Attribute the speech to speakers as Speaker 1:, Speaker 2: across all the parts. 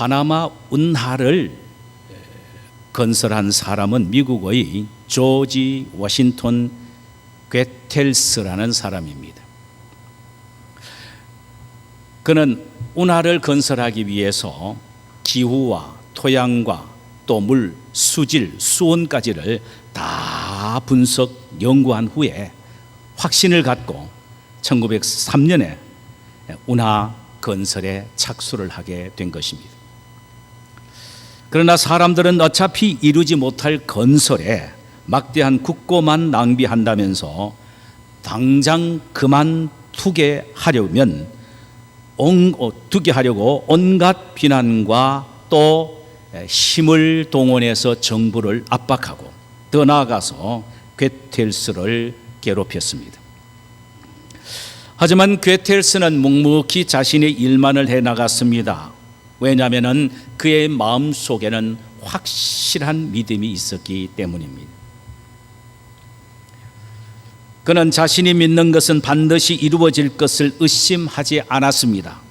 Speaker 1: 파나마 운하를 건설한 사람은 미국의 조지 워싱턴 괴텔스라는 사람입니다. 그는 운하를 건설하기 위해서 기후와 토양과 또 물, 수질, 수온까지를 다 분석, 연구한 후에 확신을 갖고 1903년에 운하 건설에 착수를 하게 된 것입니다. 그러나 사람들은 어차피 이루지 못할 건설에 막대한 국고만 낭비한다면서 당장 그만두게 하려고 온갖 비난과 또 힘을 동원해서 정부를 압박하고 더 나아가서 괴텔스를 괴롭혔습니다. 하지만 괴텔스는 묵묵히 자신의 일만을 해나갔습니다. 왜냐하면 그의 마음속에는 확실한 믿음이 있었기 때문입니다. 그는 자신이 믿는 것은 반드시 이루어질 것을 의심하지 않았습니다.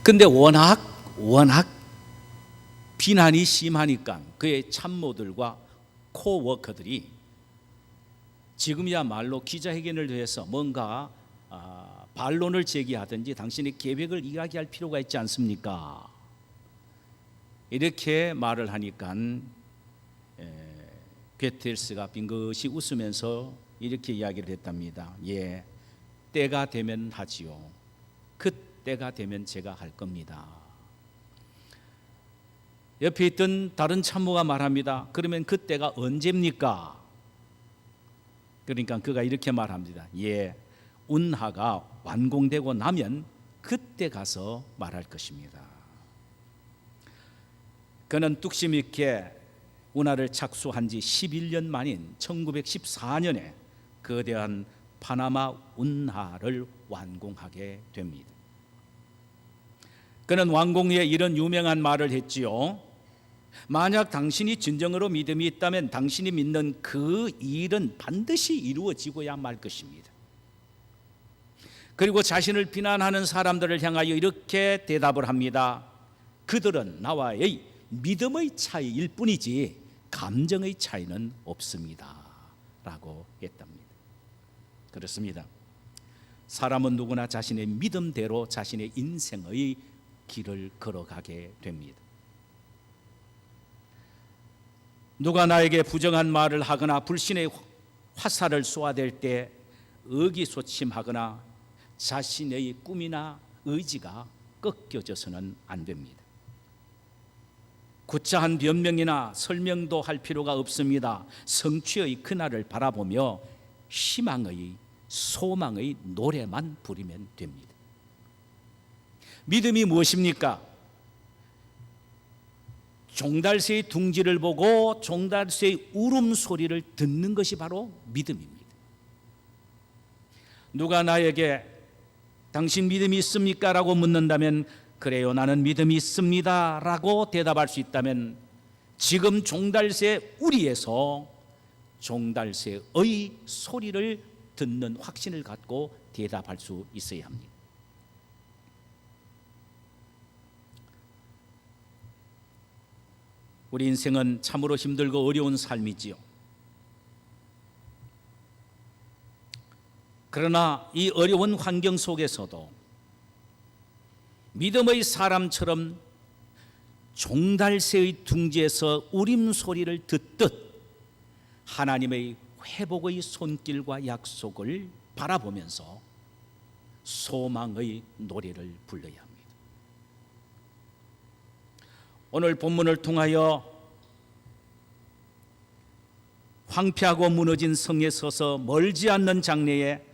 Speaker 1: 그런데 워낙 비난이 심하니까 그의 참모들과 코워커들이 지금이야말로 기자회견을 해서 뭔가 반론을 제기하든지 당신의 계획을 이야기할 필요가 있지 않습니까? 이렇게 말을 하니까 괴텔스가 빙긋이 웃으면서 이렇게 이야기를 했답니다. 예, 때가 되면 하지요. 그 때가 되면 제가 할 겁니다. 옆에 있던 다른 참모가 말합니다. 그러면 그 때가 언제입니까? 그러니까 그가 이렇게 말합니다. 예, 운하가 완공되고 나면 그때 가서 말할 것입니다. 그는 뚝심 있게 운하를 착수한 지 11년 만인 1914년에 거대한 파나마 운하를 완공하게 됩니다. 그는 완공 후에 이런 유명한 말을 했지요. 만약 당신이 진정으로 믿음이 있다면 당신이 믿는 그 일은 반드시 이루어지고야 말 것입니다. 그리고 자신을 비난하는 사람들을 향하여 이렇게 대답을 합니다. 그들은 나와의 믿음의 차이일 뿐이지 감정의 차이는 없습니다 라고 했답니다. 그렇습니다. 사람은 누구나 자신의 믿음대로 자신의 인생의 길을 걸어가게 됩니다. 누가 나에게 부정한 말을 하거나 불신의 화살을 쏘아댈 때 의기소침하거나 자신의 꿈이나 의지가 꺾여져서는 안 됩니다. 구차한 변명이나 설명도 할 필요가 없습니다. 성취의 그날을 바라보며 희망의 소망의 노래만 부르면 됩니다. 믿음이 무엇입니까? 종달새의 둥지를 보고 종달새의 울음소리를 듣는 것이 바로 믿음입니다. 누가 나에게 당신 믿음이 있습니까? 라고 묻는다면 그래요, 나는 믿음이 있습니다 라고 대답할 수 있다면 지금 종달새 우리에서 종달새의 소리를 듣는 확신을 갖고 대답할 수 있어야 합니다. 우리 인생은 참으로 힘들고 어려운 삶이지요. 그러나 이 어려운 환경 속에서도 믿음의 사람처럼 종달새의 둥지에서 울음소리를 듣듯 하나님의 회복의 손길과 약속을 바라보면서 소망의 노래를 불러야 합니다. 오늘 본문을 통하여 황폐하고 무너진 성에 서서 멀지 않는 장래에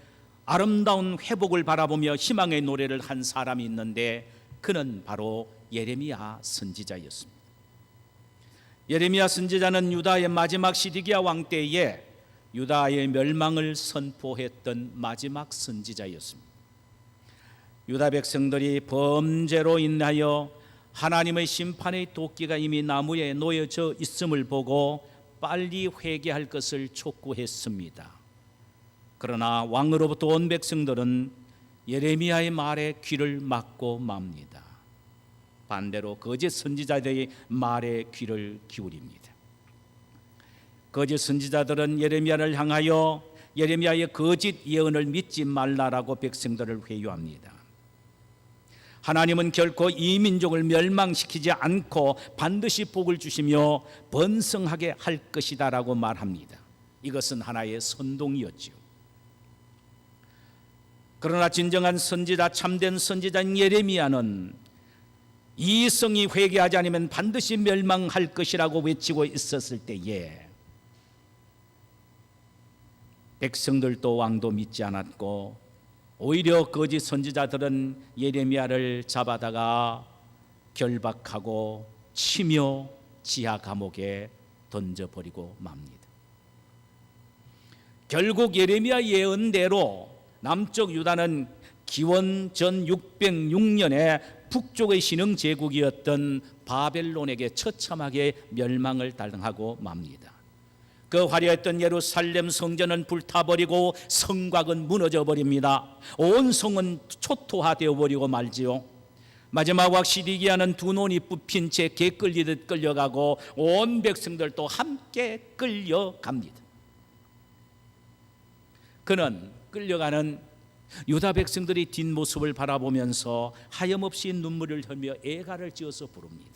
Speaker 1: 아름다운 회복을 바라보며 희망의 노래를 한 사람이 있는데 그는 바로 예레미야 선지자였습니다. 예레미야 선지자는 유다의 마지막 시디기야 왕 때에 유다의 멸망을 선포했던 마지막 선지자였습니다. 유다 백성들이 범죄로 인하여 하나님의 심판의 도끼가 이미 나무에 놓여져 있음을 보고 빨리 회개할 것을 촉구했습니다. 그러나 왕으로부터 온 백성들은 예레미야의 말에 귀를 막고 맙니다. 반대로 거짓 선지자들의 말에 귀를 기울입니다. 거짓 선지자들은 예레미야를 향하여 예레미야의 거짓 예언을 믿지 말라라고 백성들을 회유합니다. 하나님은 결코 이 민족을 멸망시키지 않고 반드시 복을 주시며 번성하게 할 것이다 라고 말합니다. 이것은 하나의 선동이었죠. 그러나 진정한 선지자, 참된 선지자인 예레미야는 이 성이 회개하지 않으면 반드시 멸망할 것이라고 외치고 있었을 때에 백성들도 왕도 믿지 않았고 오히려 거짓 선지자들은 예레미야를 잡아다가 결박하고 치며 지하 감옥에 던져버리고 맙니다. 결국 예레미야 예언대로 남쪽 유다는 기원 전 606년에 북쪽의 신흥 제국이었던 바벨론에게 처참하게 멸망을 당하고 맙니다. 그 화려했던 예루살렘 성전은 불타버리고 성곽은 무너져 버립니다. 온 성은 초토화되어 버리고 말지요. 마지막 왕 시디기야는 두 눈이 뽑힌 채 개 끌리듯 끌려가고 온 백성들도 함께 끌려갑니다. 그는 끌려가는 유다 백성들의 뒷모습을 바라보면서 하염없이 눈물을 흘며 애가를 지어서 부릅니다.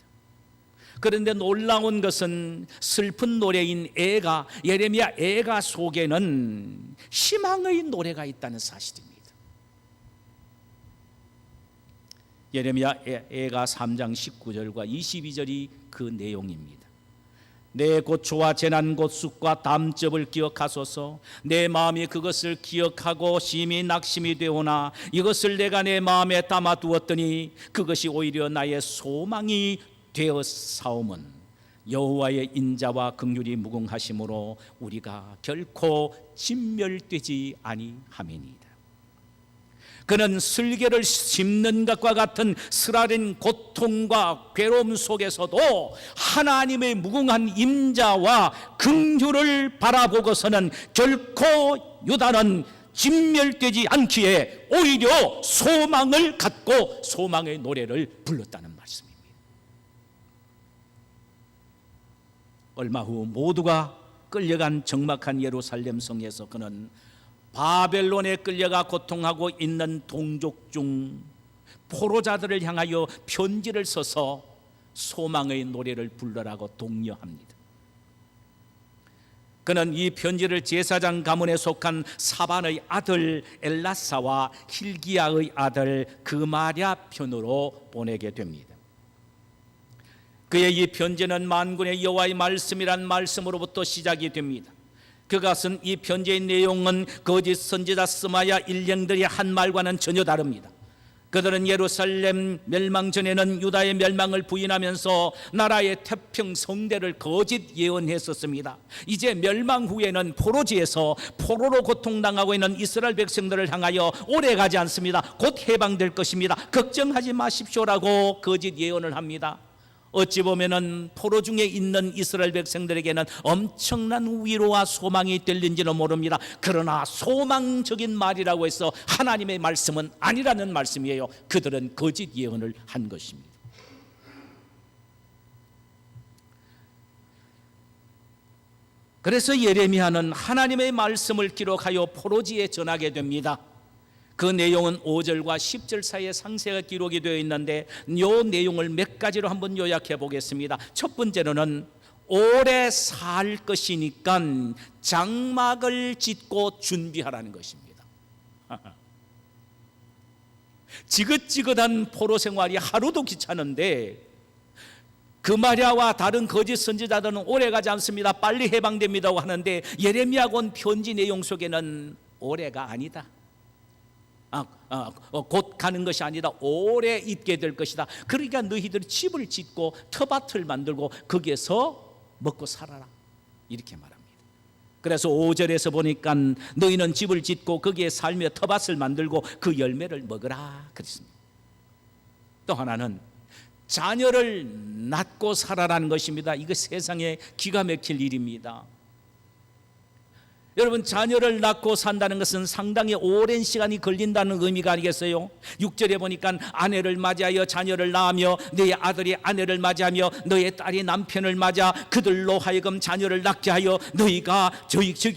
Speaker 1: 그런데 놀라운 것은 슬픈 노래인 애가, 예레미야 애가 속에는 희망의 노래가 있다는 사실입니다. 예레미야 애가 3장 19절과 22절이 그 내용입니다. 내 고초와 재난 곧 쑥과 담즙을 기억하소서. 내 마음이 그것을 기억하고 심히 낙심이 되오나 이것을 내가 내 마음에 담아두었더니 그것이 오히려 나의 소망이 되었사오면 여호와의 인자와 긍휼이 무궁하심으로 우리가 결코 진멸되지 아니함이니이다. 그는 슬개를 씹는 것과 같은 쓰라린 고통과 괴로움 속에서도 하나님의 무궁한 임자와 긍휼을 바라보고서는 결코 유다는 진멸되지 않기에 오히려 소망을 갖고 소망의 노래를 불렀다는 말씀입니다. 얼마 후 모두가 끌려간 적막한 예루살렘 성에서 그는 바벨론에 끌려가 고통하고 있는 동족 중 포로자들을 향하여 편지를 써서 소망의 노래를 불러라고 독려합니다. 그는 이 편지를 제사장 가문에 속한 사반의 아들 엘라사와 힐기야의 아들 그마랴 편으로 보내게 됩니다. 그의 이 편지는 만군의 여호와의 말씀이란 말씀으로부터 시작이 됩니다. 그것은 이 편지의 내용은 거짓 선지자 스마야 일령들이 한 말과는 전혀 다릅니다. 그들은 예루살렘 멸망 전에는 유다의 멸망을 부인하면서 나라의 태평 성대를 거짓 예언했었습니다. 이제 멸망 후에는 포로지에서 포로로 고통당하고 있는 이스라엘 백성들을 향하여 오래 가지 않습니다. 곧 해방될 것입니다. 걱정하지 마십시오라고 거짓 예언을 합니다. 어찌 보면은 포로 중에 있는 이스라엘 백성들에게는 엄청난 위로와 소망이 들린지는 모릅니다. 그러나 소망적인 말이라고 해서 하나님의 말씀은 아니라는 말씀이에요. 그들은 거짓 예언을 한 것입니다. 그래서 예레미야는 하나님의 말씀을 기록하여 포로지에 전하게 됩니다. 그 내용은 5절과 10절 사이에 상세하게 기록이 되어 있는데 이 내용을 몇 가지로 한번 요약해 보겠습니다. 첫 번째로는 오래 살 것이니까 장막을 짓고 준비하라는 것입니다. 지긋지긋한 포로 생활이 하루도 귀찮은데 그마랴와 다른 거짓 선지자들은 오래 가지 않습니다. 빨리 해방됩니다고 하는데 예레미야가 온 편지 내용 속에는 오래가 아니다. 곧 가는 것이 아니라 오래 있게 될 것이다. 그러니까 너희들이 집을 짓고 터밭을 만들고 거기에서 먹고 살아라 이렇게 말합니다. 그래서 5절에서 보니까 너희는 집을 짓고 거기에 살며 터밭을 만들고 그 열매를 먹으라 그랬습니다. 또 하나는 자녀를 낳고 살아라는 것입니다. 이거 세상에 기가 막힐 일입니다. 여러분, 자녀를 낳고 산다는 것은 상당히 오랜 시간이 걸린다는 의미가 아니겠어요? 6절에 보니까 아내를 맞이하여 자녀를 낳으며 너의 아들이 아내를 맞이하며 너의 딸이 남편을 맞아 그들로 하여금 자녀를 낳게 하여 너희가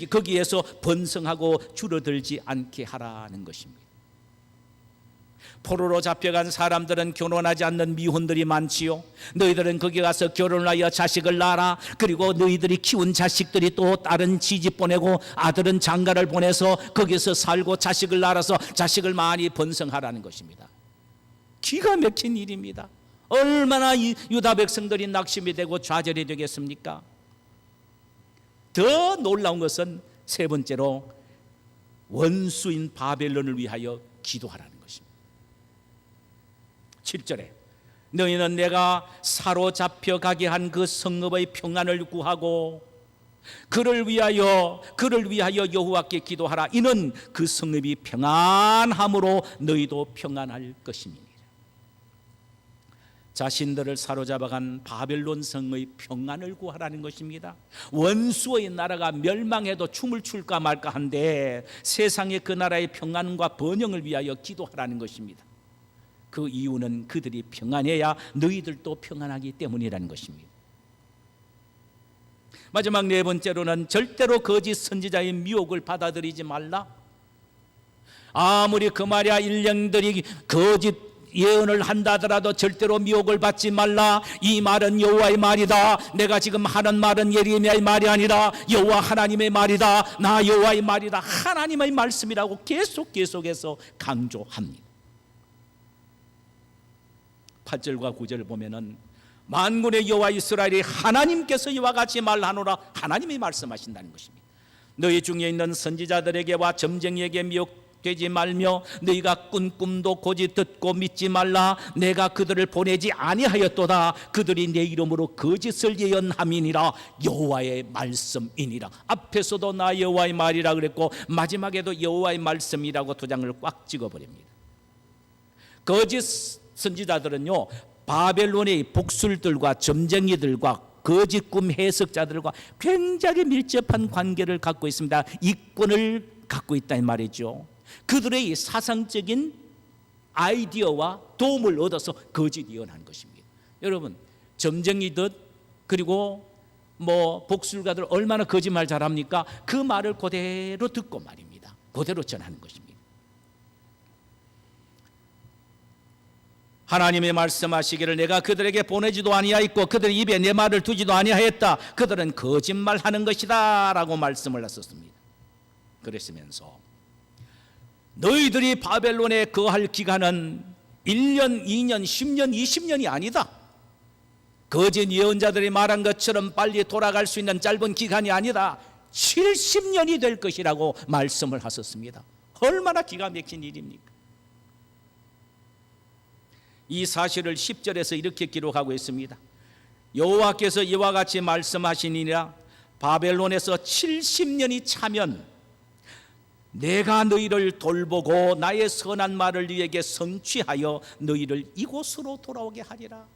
Speaker 1: 거기에서 번성하고 줄어들지 않게 하라는 것입니다. 포로로 잡혀간 사람들은 결혼하지 않는 미혼들이 많지요. 너희들은 거기 가서 결혼하여 자식을 낳아라. 그리고 너희들이 키운 자식들이 또 다른 시집 보내고 아들은 장가를 보내서 거기서 살고 자식을 낳아서 자식을 많이 번성하라는 것입니다. 기가 막힌 일입니다. 얼마나 유다 백성들이 낙심이 되고 좌절이 되겠습니까? 더 놀라운 것은 세 번째로 원수인 바벨론을 위하여 기도하라는 것입니다. 7절에 너희는 내가 사로잡혀 가게 한 그 성읍의 평안을 구하고 그를 위하여 여호와께 기도하라. 이는 그 성읍이 평안함으로 너희도 평안할 것입니다. 자신들을 사로잡아간 바벨론 성의 평안을 구하라는 것입니다. 원수의 나라가 멸망해도 춤을 출까 말까 한데 세상의 그 나라의 평안과 번영을 위하여 기도하라는 것입니다. 그 이유는 그들이 평안해야 너희들도 평안하기 때문이라는 것입니다. 마지막 네 번째로는 절대로 거짓 선지자의 미혹을 받아들이지 말라. 아무리 그 말이야 일령들이 거짓 예언을 한다더라도 절대로 미혹을 받지 말라. 이 말은 여호와의 말이다. 내가 지금 하는 말은 예레미야의 말이 아니라 여호와 하나님의 말이다. 나 여호와의 말이다. 하나님의 말씀이라고 계속해서 강조합니다. 8절과 9절을 보면은 만군의 여호와 이스라엘이 하나님께서 이와 같이 말하노라. 하나님이 말씀하신다는 것입니다. 너희 중에 있는 선지자들에게와 점쟁이에게 미혹되지 말며 너희가 꾼 꿈도 고지 듣고 믿지 말라. 내가 그들을 보내지 아니하였도다. 그들이 내 이름으로 거짓을 예언함이니라. 여호와의 말씀이니라. 앞에서도 나 여호와의 말이라 그랬고 마지막에도 여호와의 말씀이라고 도장을 꽉 찍어버립니다. 거짓 선지자들은요, 바벨론의 복술들과 점쟁이들과 거짓 꿈 해석자들과 굉장히 밀접한 관계를 갖고 있습니다. 이권을 갖고 있다는 말이죠. 그들의 사상적인 아이디어와 도움을 얻어서 거짓 예언한 것입니다. 여러분, 점쟁이들 그리고 복술가들 얼마나 거짓말 잘합니까? 그 말을 그대로 듣고 말입니다. 그대로 전하는 것입니다. 하나님의 말씀하시기를 내가 그들에게 보내지도 아니하였고 그들 입에 내 말을 두지도 아니하였다. 그들은 거짓말하는 것이다 라고 말씀을 하셨습니다. 그랬으면서 너희들이 바벨론에 거할 기간은 1년, 2년, 10년, 20년이 아니다. 거짓 예언자들이 말한 것처럼 빨리 돌아갈 수 있는 짧은 기간이 아니다. 70년이 될 것이라고 말씀을 하셨습니다. 얼마나 기가 막힌 일입니까? 이 사실을 10절에서 이렇게 기록하고 있습니다. 여호와께서 이와 같이 말씀하시니라. 바벨론에서 70년이 차면 내가 너희를 돌보고 나의 선한 말을 너희에게 성취하여 너희를 이곳으로 돌아오게 하리라.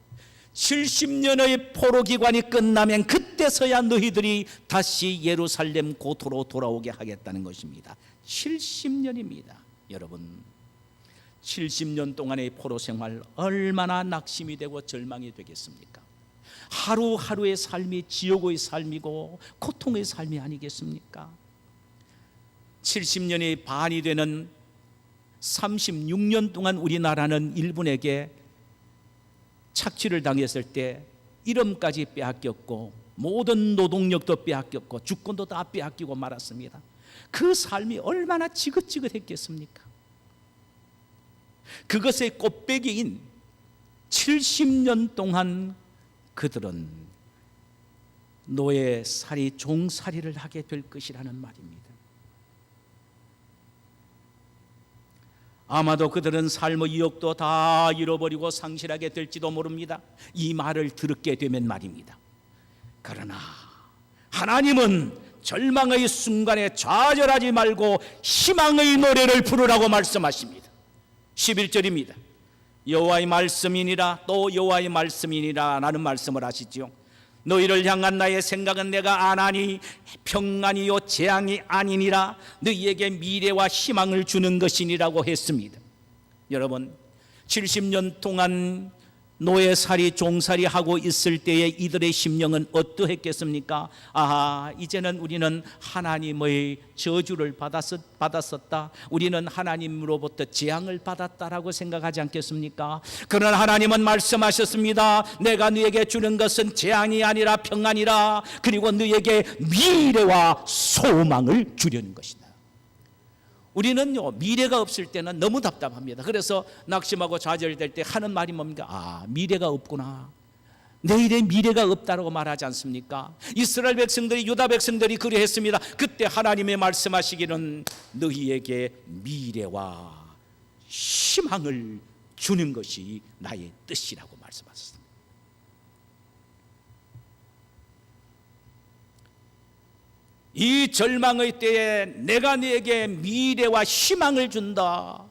Speaker 1: 70년의 포로 기간이 끝나면 그때서야 너희들이 다시 예루살렘 고토로 돌아오게 하겠다는 것입니다. 70년입니다. 여러분, 70년 동안의 포로 생활 얼마나 낙심이 되고 절망이 되겠습니까? 하루하루의 삶이 지옥의 삶이고 고통의 삶이 아니겠습니까? 70년이 반이 되는 36년 동안 우리나라는 일본에게 착취를 당했을 때 이름까지 빼앗겼고 모든 노동력도 빼앗겼고 주권도 다 빼앗기고 말았습니다. 그 삶이 얼마나 지긋지긋했겠습니까? 그것의 꽃배기인 70년 동안 그들은 노예살이 종살이를 하게 될 것이라는 말입니다. 아마도 그들은 삶의 유혹도 다 잃어버리고 상실하게 될지도 모릅니다. 이 말을 들었게 되면 말입니다. 그러나 하나님은 절망의 순간에 좌절하지 말고 희망의 노래를 부르라고 말씀하십니다. 11절입니다. 여호와의 말씀이니라 또 여호와의 말씀이니라 라는 말씀을 하시죠. 너희를 향한 나의 생각은 내가 안하니 평안이요 재앙이 아니니라. 너희에게 미래와 희망을 주는 것이니라고 했습니다. 여러분, 70년 동안 노예살이 종살이 하고 있을 때에 이들의 심령은 어떠했겠습니까? 아하, 이제는 우리는 하나님의 저주를 받았었다. 우리는 하나님으로부터 재앙을 받았다라고 생각하지 않겠습니까? 그러나 하나님은 말씀하셨습니다. 내가 너에게 주는 것은 재앙이 아니라 평안이라. 그리고 너에게 미래와 소망을 주려는 것이다. 우리는요, 미래가 없을 때는 너무 답답합니다. 그래서 낙심하고 좌절될 때 하는 말이 뭡니까? 아, 미래가 없구나. 내일의 미래가 없다라고 말하지 않습니까? 이스라엘 백성들이, 유다 백성들이 그리했습니다. 그때 하나님의 말씀하시기는 너희에게 미래와 희망을 주는 것이 나의 뜻이라고 말씀하셨습니다. 이 절망의 때에 내가 너에게 미래와 희망을 준다.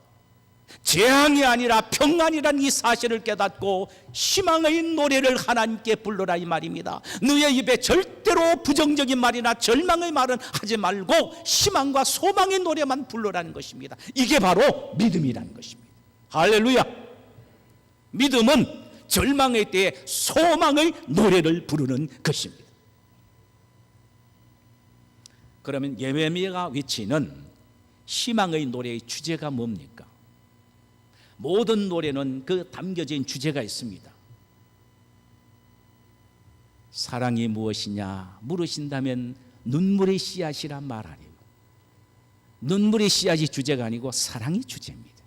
Speaker 1: 재앙이 아니라 평안이라는 이 사실을 깨닫고 희망의 노래를 하나님께 불러라 이 말입니다. 너의 입에 절대로 부정적인 말이나 절망의 말은 하지 말고 희망과 소망의 노래만 불러라는 것입니다. 이게 바로 믿음이라는 것입니다. 할렐루야. 믿음은 절망의 때에 소망의 노래를 부르는 것입니다. 그러면 예레미야가 외치는 희망의 노래의 주제가 뭡니까? 모든 노래는 그 담겨진 주제가 있습니다. 사랑이 무엇이냐 물으신다면 눈물의 씨앗이란 말하래요. 눈물의 씨앗이 주제가 아니고 사랑이 주제입니다.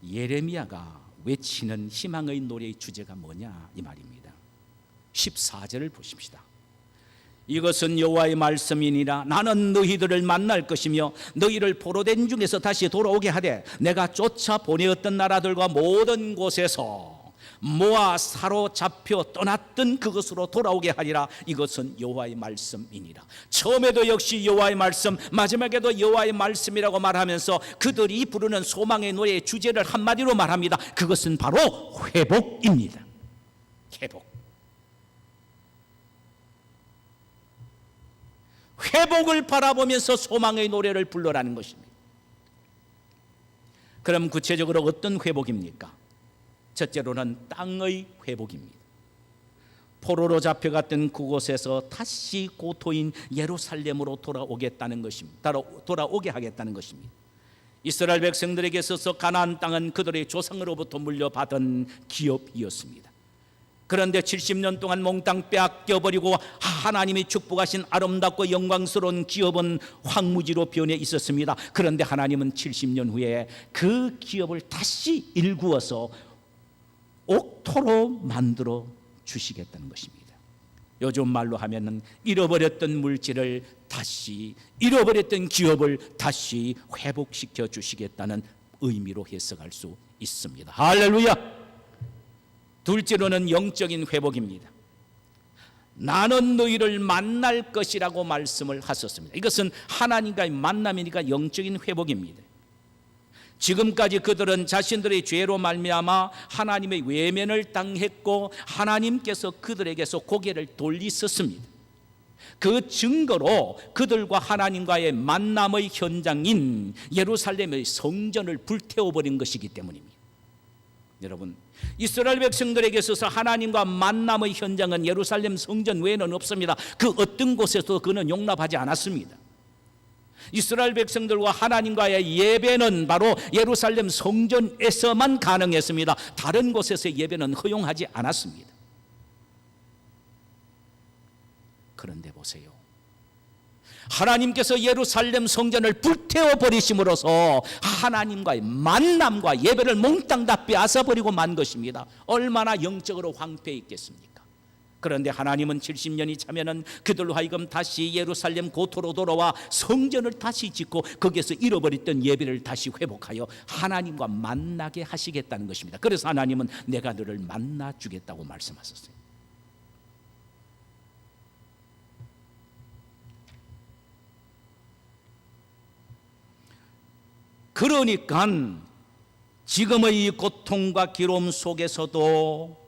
Speaker 1: 예레미야가 외치는 희망의 노래의 주제가 뭐냐 이 말입니다. 14절을 보십시다. 이것은 여호와의 말씀이니라. 나는 너희들을 만날 것이며 너희를 포로된 중에서 다시 돌아오게 하되 내가 쫓아 보내었던 나라들과 모든 곳에서 모아 사로잡혀 떠났던 그것으로 돌아오게 하리라. 이것은 여호와의 말씀이니라. 처음에도 역시 여호와의 말씀, 마지막에도 여호와의 말씀이라고 말하면서 그들이 부르는 소망의 노래의 주제를 한마디로 말합니다. 그것은 바로 회복입니다. 회복. 회복을 바라보면서 소망의 노래를 불러라는 것입니다. 그럼 구체적으로 어떤 회복입니까? 첫째로는 땅의 회복입니다. 포로로 잡혀갔던 그곳에서 다시 고토인 예루살렘으로 돌아오겠다는 것입니다. 돌아오게 하겠다는 것입니다. 이스라엘 백성들에게 있어서 가나안 땅은 그들의 조상으로부터 물려받은 기업이었습니다. 그런데 70년 동안 몽땅 빼앗겨버리고 하나님이 축복하신 아름답고 영광스러운 기업은 황무지로 변해 있었습니다. 그런데 하나님은 70년 후에 그 기업을 다시 일구어서 옥토로 만들어 주시겠다는 것입니다. 요즘 말로 하면은 잃어버렸던 물질을 다시, 잃어버렸던 기업을 다시 회복시켜 주시겠다는 의미로 해석할 수 있습니다. 할렐루야. 둘째로는 영적인 회복입니다. 나는 너희를 만날 것이라고 말씀을 하셨습니다. 이것은 하나님과의 만남이니까 영적인 회복입니다. 지금까지 그들은 자신들의 죄로 말미암아 하나님의 외면을 당했고 하나님께서 그들에게서 고개를 돌리셨습니다. 그 증거로 그들과 하나님과의 만남의 현장인 예루살렘의 성전을 불태워버린 것이기 때문입니다. 여러분, 이스라엘 백성들에게 있어서 하나님과 만남의 현장은 예루살렘 성전 외에는 없습니다. 그 어떤 곳에서도 그는 용납하지 않았습니다. 이스라엘 백성들과 하나님과의 예배는 바로 예루살렘 성전에서만 가능했습니다. 다른 곳에서의 예배는 허용하지 않았습니다. 그런데 보세요. 하나님께서 예루살렘 성전을 불태워 버리심으로써 하나님과의 만남과 예배를 몽땅 다 빼앗아버리고 만 것입니다. 얼마나 영적으로 황폐해 있겠습니까? 그런데 하나님은 70년이 차면은 그들로 하여금 다시 예루살렘 고토로 돌아와 성전을 다시 짓고 거기에서 잃어버렸던 예배를 다시 회복하여 하나님과 만나게 하시겠다는 것입니다. 그래서 하나님은 내가 너를 만나 주겠다고 말씀하셨어요. 그러니까 지금의 이 고통과 괴로움 속에서도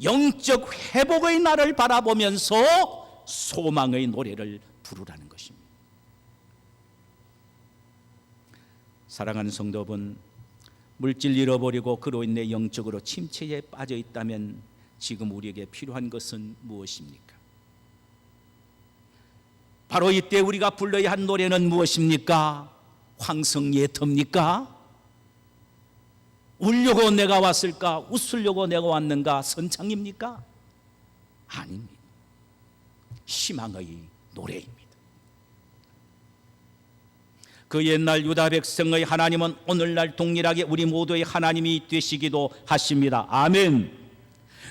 Speaker 1: 영적 회복의 날을 바라보면서 소망의 노래를 부르라는 것입니다. 사랑하는 성도 여러분, 물질 잃어버리고 그로 인해 영적으로 침체에 빠져 있다면 지금 우리에게 필요한 것은 무엇입니까? 바로 이때 우리가 불러야 한 노래는 무엇입니까? 황성예터입니까? 울려고 내가 왔을까? 웃으려고 내가 왔는가? 선창입니까? 아닙니다. 희망의 노래입니다. 그 옛날 유다 백성의 하나님은 오늘날 동일하게 우리 모두의 하나님이 되시기도 하십니다. 아멘.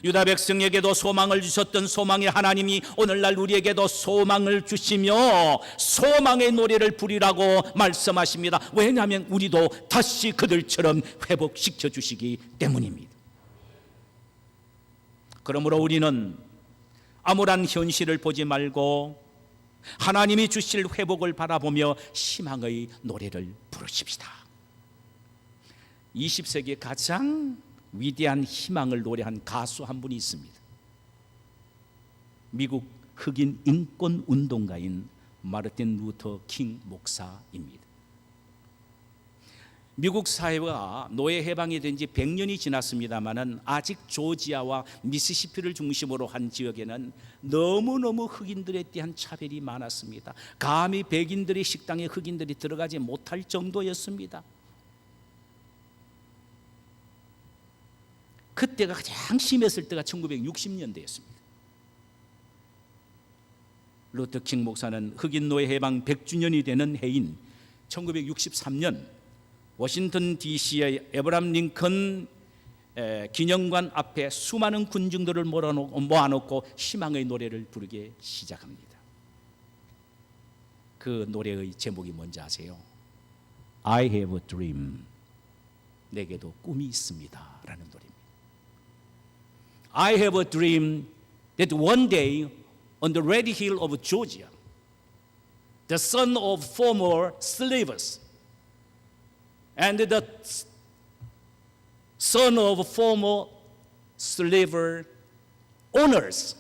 Speaker 1: 유다 백성에게도 소망을 주셨던 소망의 하나님이 오늘날 우리에게도 소망을 주시며 소망의 노래를 부리라고 말씀하십니다. 왜냐하면 우리도 다시 그들처럼 회복시켜 주시기 때문입니다. 그러므로 우리는 암울한 현실을 보지 말고 하나님이 주실 회복을 바라보며 희망의 노래를 부르십시다. 20세기에 가장 위대한 희망을 노래한 가수 한 분이 있습니다. 미국 흑인 인권 운동가인 마르틴 루터 킹 목사입니다. 미국 사회가 노예 해방이 된 지 100년이 지났습니다마는 아직 조지아와 미시시피를 중심으로 한 지역에는 너무너무 흑인들에 대한 차별이 많았습니다. 감히 백인들의 식당에 흑인들이 들어가지 못할 정도였습니다. 그때가 가장 심했을 때가 1960년대였습니다. 루터 킹 목사는 흑인 노예 해방 100주년이 되는 해인 1963년 워싱턴 DC의 에브람 링컨 기념관 앞에 수많은 군중들을 모아놓고 희망의 노래를 부르기 시작합니다. 그 노래의 제목이 뭔지 아세요? I have a dream. 내게도 꿈이 있습니다 라는 노래입니다. I have a dream that one day on the red hill of Georgia, the son of former slaves and the son of former slave owners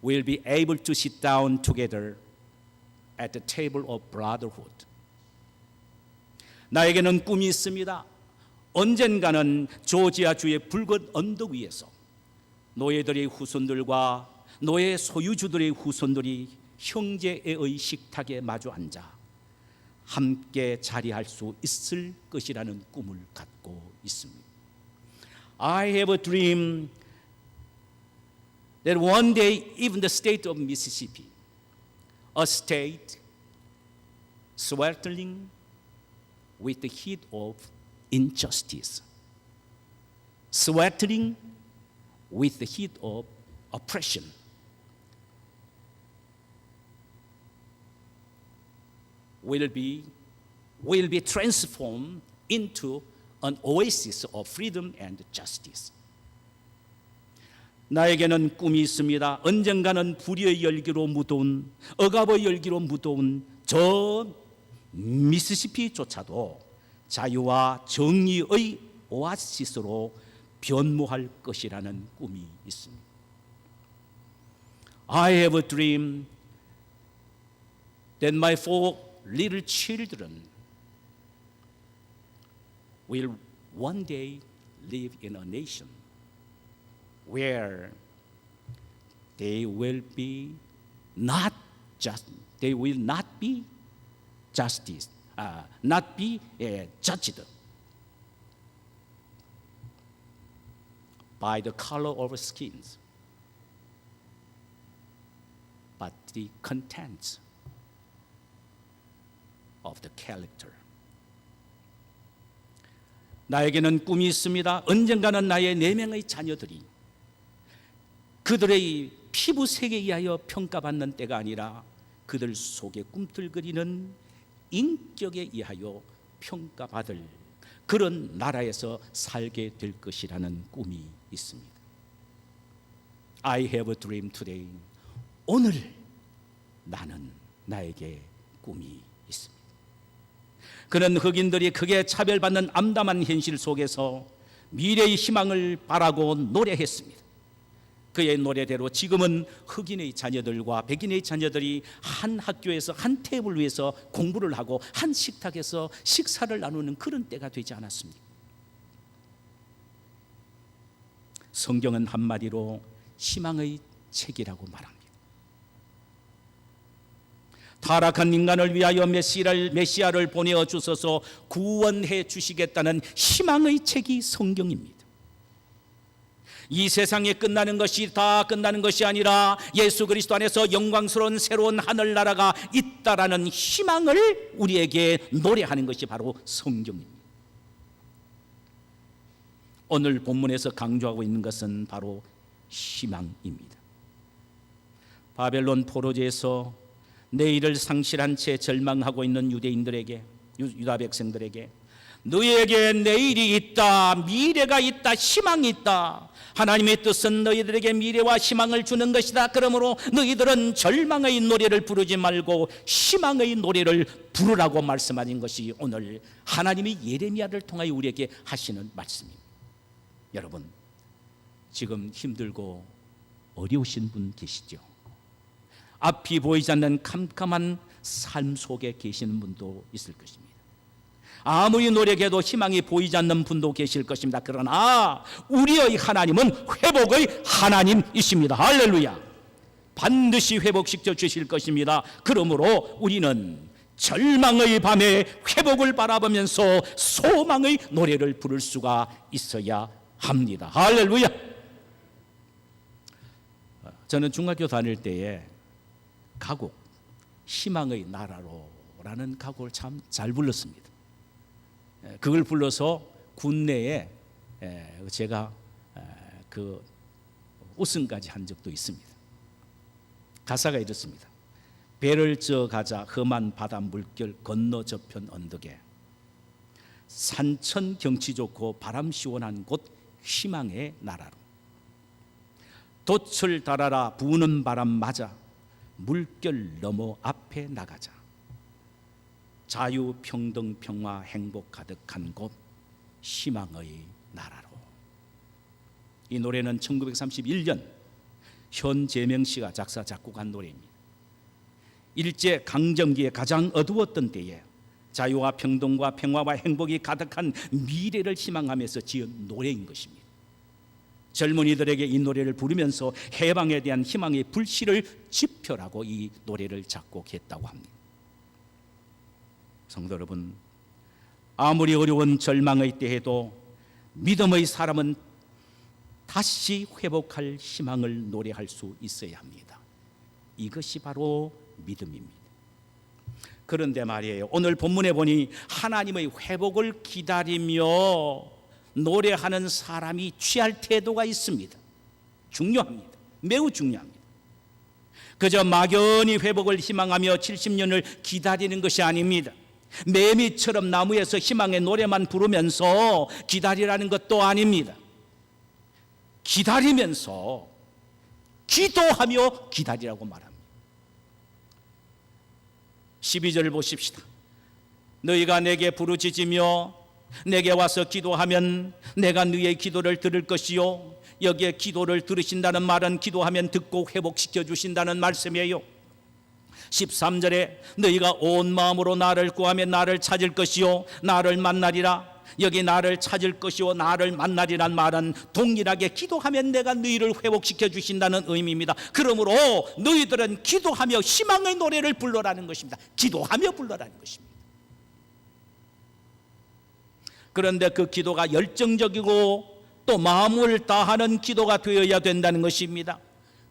Speaker 1: will be able to sit down together at the table of brotherhood. 나에게는 꿈이 있습니다. 언젠가는 조지아주의 붉은 언덕 위에서 노예들의 후손들과 노예 소유주들의 후손들이 형제의 식탁에 마주 앉아 함께 자리할 수 있을 것이라는 꿈을 갖고 있습니다. I have a dream that one day even the state of Mississippi, a state sweltering with the heat of injustice, sweltering with the heat of oppression, will be transformed into an oasis of freedom and justice. 나에게는 꿈이 있습니다. 언젠가는 불의의 열기로 무더운, 억압의 열기로 무더운 저 미시시피조차도 자유와 정의의 오아시스로 변모할 것이라는 꿈이 있습니다. I have a dream that my four little children will one day live in a nation where they will not be judged by the color of skins, but the content of the character. 나에게는 꿈이 있습니다. 언젠가는 나의 4명의 자녀들이 그들의 피부색에 의하여 평가받는 때가 아니라 그들 속에 꿈틀거리는 인격에 의하여 평가받을 그런 나라에서 살게 될 것이라는 꿈이 있습니다. I have a dream today. 오늘 나에게 꿈이 있습니다. 그는 흑인들이 크게 차별받는 암담한 현실 속에서 미래의 희망을 바라고 노래했습니다. 그의 노래대로 지금은 흑인의 자녀들과 백인의 자녀들이 한 학교에서 한 테이블 위에서 공부를 하고 한 식탁에서 식사를 나누는 그런 때가 되지 않았습니까? 성경은 한마디로 희망의 책이라고 말합니다. 타락한 인간을 위하여 메시아를 보내어 주셔서 구원해 주시겠다는 희망의 책이 성경입니다. 이 세상에 끝나는 것이 다 끝나는 것이 아니라 예수 그리스도 안에서 영광스러운 새로운 하늘나라가 있다라는 희망을 우리에게 노래하는 것이 바로 성경입니다. 오늘 본문에서 강조하고 있는 것은 바로 희망입니다. 바벨론 포로제에서 내일을 상실한 채 절망하고 있는 유대인들에게, 유다 백성들에게 너희에게 내일이 있다, 미래가 있다, 희망이 있다. 하나님의 뜻은 너희들에게 미래와 희망을 주는 것이다. 그러므로 너희들은 절망의 노래를 부르지 말고 희망의 노래를 부르라고 말씀하신 것이 오늘 하나님이 예레미야를 통하여 우리에게 하시는 말씀입니다. 여러분, 지금 힘들고 어려우신 분 계시죠? 앞이 보이지 않는 캄캄한 삶 속에 계시는 분도 있을 것입니다. 아무리 노력해도 희망이 보이지 않는 분도 계실 것입니다. 그러나 우리의 하나님은 회복의 하나님이십니다. 할렐루야. 반드시 회복시켜 주실 것입니다. 그러므로 우리는 절망의 밤에 회복을 바라보면서 소망의 노래를 부를 수가 있어야 합니다. 할렐루야. 저는 중학교 다닐 때에 가곡, 희망의 나라로라는 가곡을 참 잘 불렀습니다. 그걸 불러서 군내에 제가 그 우승까지 한 적도 있습니다. 가사가 이렇습니다. 배를 저 가자 험한 바다 물결 건너 저편 언덕에 산천 경치 좋고 바람 시원한 곳 희망의 나라로 돛을 달아라 부는 바람 맞아 물결 넘어 앞에 나가자 자유, 평등, 평화, 행복 가득한 곳 희망의 나라로. 이 노래는 1931년 현재명 씨가 작사 작곡한 노래입니다. 일제 강점기에 가장 어두웠던 때에 자유와 평등과 평화와 행복이 가득한 미래를 희망하면서 지은 노래인 것입니다. 젊은이들에게 이 노래를 부르면서 해방에 대한 희망의 불씨를 지펴라고 이 노래를 작곡했다고 합니다. 성도 여러분, 아무리 어려운 절망의 때에도 믿음의 사람은 다시 회복할 희망을 노래할 수 있어야 합니다. 이것이 바로 믿음입니다. 그런데 말이에요, 오늘 본문에 보니 하나님의 회복을 기다리며 노래하는 사람이 취할 태도가 있습니다. 중요합니다. 매우 중요합니다. 그저 막연히 회복을 희망하며 70년을 기다리는 것이 아닙니다. 매미처럼 나무에서 희망의 노래만 부르면서 기다리라는 것도 아닙니다. 기다리면서 기도하며 기다리라고 말합니다. 12절을 보십시다. 너희가 내게 부르짖으며 내게 와서 기도하면 내가 너희의 기도를 들을 것이요, 여기에 기도를 들으신다는 말은 기도하면 듣고 회복시켜 주신다는 말씀이에요. 13절에 너희가 온 마음으로 나를 구하면 나를 찾을 것이요 나를 만나리라. 여기 나를 찾을 것이요 나를 만나리란 말은 동일하게 기도하면 내가 너희를 회복시켜 주신다는 의미입니다. 그러므로 너희들은 기도하며 희망의 노래를 불러라는 것입니다. 기도하며 불러라는 것입니다. 그런데 그 기도가 열정적이고 또 마음을 다하는 기도가 되어야 된다는 것입니다.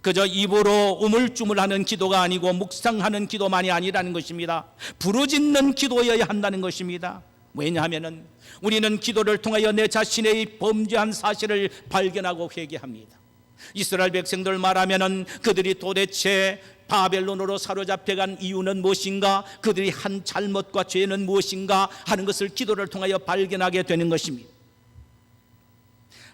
Speaker 1: 그저 입으로 우물쭈물하는 기도가 아니고 묵상하는 기도만이 아니라는 것입니다. 부르짖는 기도여야 한다는 것입니다. 왜냐하면 우리는 기도를 통하여 내 자신의 범죄한 사실을 발견하고 회개합니다. 이스라엘 백성들 말하면은 그들이 도대체 바벨론으로 사로잡혀간 이유는 무엇인가, 그들이 한 잘못과 죄는 무엇인가 하는 것을 기도를 통하여 발견하게 되는 것입니다.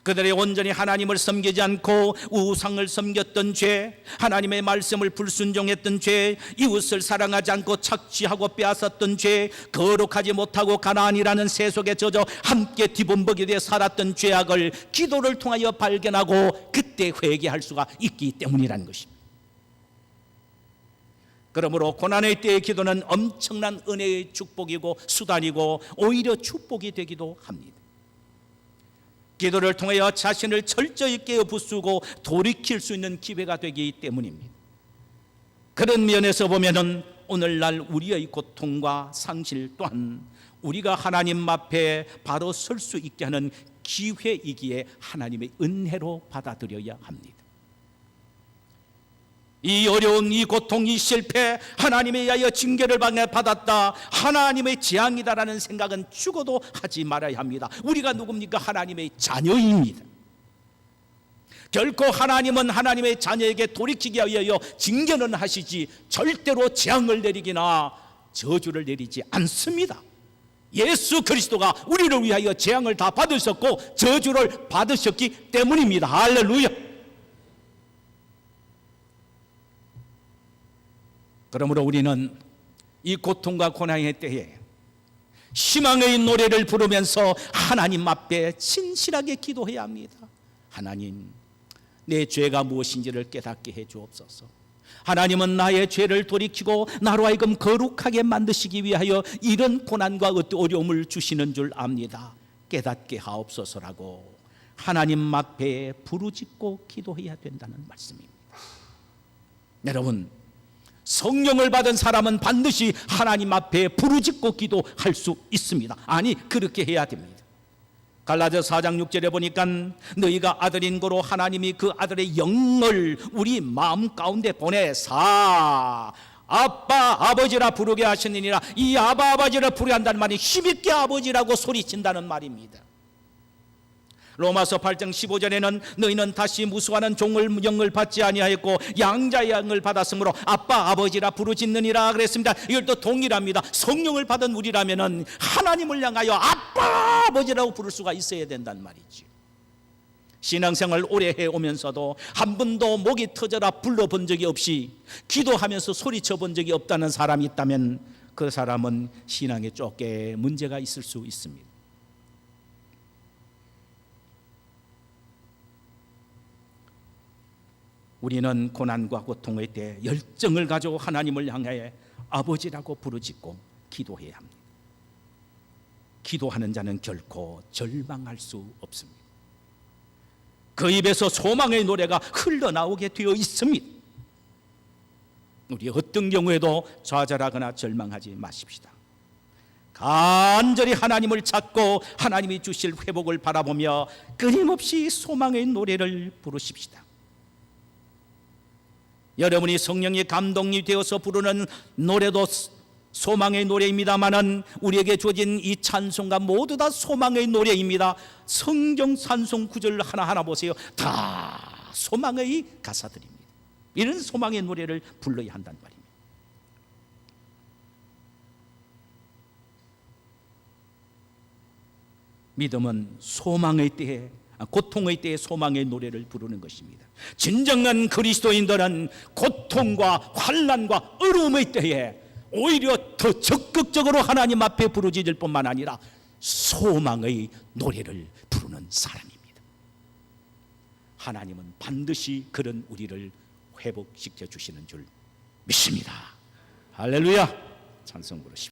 Speaker 1: 그들이 온전히 하나님을 섬기지 않고 우상을 섬겼던 죄, 하나님의 말씀을 불순종했던 죄, 이웃을 사랑하지 않고 착취하고 빼앗았던 죄, 거룩하지 못하고 가나안이라는 세속에 젖어 함께 뒤범벅이 되어 살았던 죄악을 기도를 통하여 발견하고 그때 회개할 수가 있기 때문이라는 것입니다. 그러므로 고난의 때의 기도는 엄청난 은혜의 축복이고 수단이고 오히려 축복이 되기도 합니다. 기도를 통하여 자신을 철저히 깨어 부수고 돌이킬 수 있는 기회가 되기 때문입니다. 그런 면에서 보면은 오늘날 우리의 고통과 상실 또한 우리가 하나님 앞에 바로 설 수 있게 하는 기회이기에 하나님의 은혜로 받아들여야 합니다. 이 어려운 이 고통 이 실패 하나님에 의하여 징계를 받았다, 하나님의 재앙이다라는 생각은 죽어도 하지 말아야 합니다. 우리가 누굽니까? 하나님의 자녀입니다. 결코 하나님은 하나님의 자녀에게 돌이키기 위하여 징계는 하시지 절대로 재앙을 내리기나 저주를 내리지 않습니다. 예수 그리스도가 우리를 위하여 재앙을 다 받으셨고 저주를 받으셨기 때문입니다. 할렐루야. 그러므로 우리는 이 고통과 고난의 때에 희망의 노래를 부르면서 하나님 앞에 진실하게 기도해야 합니다. 하나님, 내 죄가 무엇인지를 깨닫게 해 주옵소서. 하나님은 나의 죄를 돌이키고 나로 하여금 거룩하게 만드시기 위하여 이런 고난과 어려움을 주시는 줄 압니다. 깨닫게 하옵소서라고 하나님 앞에 부르짖고 기도해야 된다는 말씀입니다. 여러분, 성령을 받은 사람은 반드시 하나님 앞에 부르짖고 기도할 수 있습니다. 아니, 그렇게 해야 됩니다. 갈라디아서 4장 6절에 보니까 너희가 아들인 고로 하나님이 그 아들의 영을 우리 마음 가운데 보내사 아빠 아버지라 부르게 하시느니라. 이 아바 아버지를 부르게 한다는 말이 힘있게 아버지라고 소리친다는 말입니다. 로마서 8장 15절에는 너희는 다시 무수하는 종을 영을 받지 아니하였고 양자의 영을 받았으므로 아빠 아버지라 부르짖느니라 그랬습니다. 이것도 동일합니다. 성령을 받은 우리라면은 하나님을 향하여 아빠 아버지라고 부를 수가 있어야 된다는 말이지. 신앙생활 오래 해오면서도 한 번도 목이 터져라 불러본 적이 없이 기도하면서 소리쳐 본 적이 없다는 사람이 있다면 그 사람은 신앙에 쪼개 문제가 있을 수 있습니다. 우리는 고난과 고통의 때 열정을 가지고 하나님을 향해 아버지라고 부르짖고 기도해야 합니다. 기도하는 자는 결코 절망할 수 없습니다. 그 입에서 소망의 노래가 흘러나오게 되어 있습니다. 우리 어떤 경우에도 좌절하거나 절망하지 마십시다. 간절히 하나님을 찾고 하나님이 주실 회복을 바라보며 끊임없이 소망의 노래를 부르십시다. 여러분이 성령의 감동이 되어서 부르는 노래도 소망의 노래입니다만은 우리에게 주어진 이 찬송가 모두 다 소망의 노래입니다. 성경 찬송 구절 하나하나 보세요. 다 소망의 가사들입니다. 이런 소망의 노래를 불러야 한다는 말입니다. 믿음은 소망의 때에 고통의 때에 소망의 노래를 부르는 것입니다. 진정한 그리스도인들은 고통과 환난과 어려움의 때에 오히려 더 적극적으로 하나님 앞에 부르짖을 뿐만 아니라 소망의 노래를 부르는 사람입니다. 하나님은 반드시 그런 우리를 회복시켜 주시는 줄 믿습니다. 할렐루야. 찬송 부르십시오.